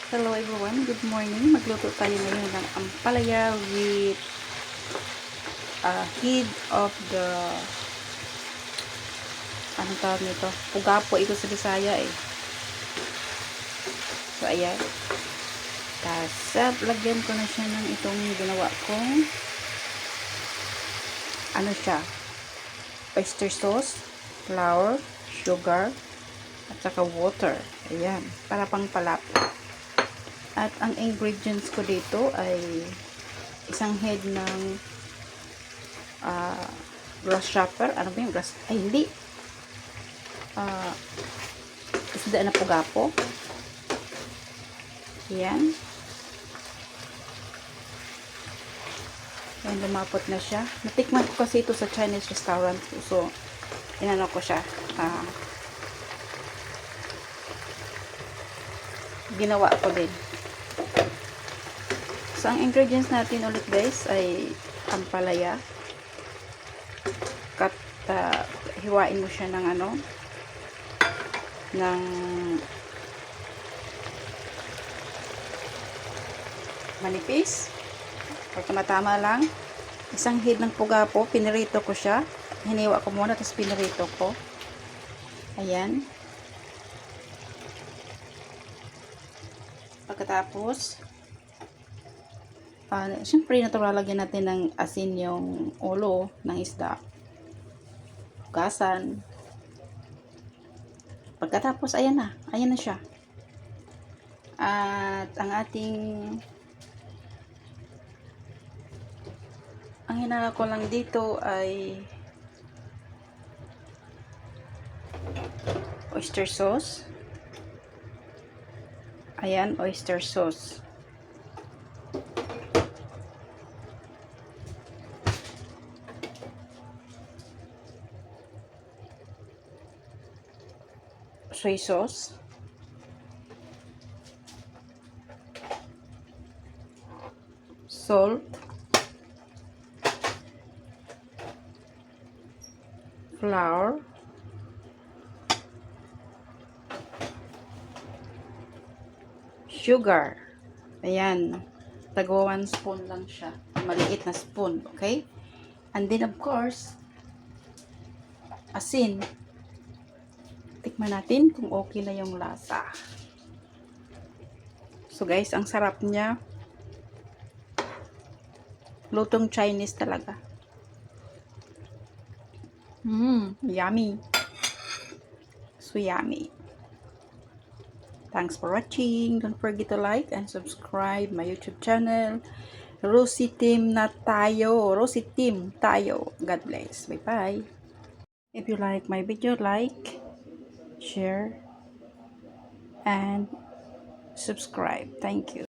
Hello everyone, good morning. Magluto tayo ngayon ng ampalaya with head of the anong tawag nito? Pugapo ito sa Bisaya eh. So ayan. Tapos lagyan ko na siya ng itong ginawa kong ano siya? Oyster sauce, flour, sugar, at saka water. Ayan, para pang palapot. At ang ingredients ko dito ay isang head ng grasshopper. Ano ba yung grass? Ay, hindi. Isda na pugapo. Ayan. Ayan, lumapot na siya. Natikman ko kasi ito sa Chinese restaurant. So, inano ko siya. Ginawa ko din. So, ang ingredients natin ulit guys ay ampalaya. Hiwain mo siya ng ano, ng manipis. Or tama lang. Isang head ng pugapo, pinirito ko siya. Hiniwa ko muna, tapos pinirito ko. Ayan. Pagkatapos, syempre lalagyan natin ng asin yung ulo ng isda. Hugasan. Pagkatapos, ayan na siya. At ang hinala ko lang dito ay oyster sauce. Ayan, oyster sauce. Soy sauce. Salt. Flour. Sugar. Ayan. Tagwa 1 spoon lang siya. Maliit na spoon. Okay? And then of course, asin. Tikman natin kung okay na yung lasa. So guys, ang sarap niya. Lutong Chinese talaga. Yummy. So yummy. Thanks for watching. Don't forget to like and subscribe my YouTube channel. Rosie Team na tayo. Rosie Team tayo. God bless. Bye-bye. If you like my video, like, share, and subscribe. Thank you.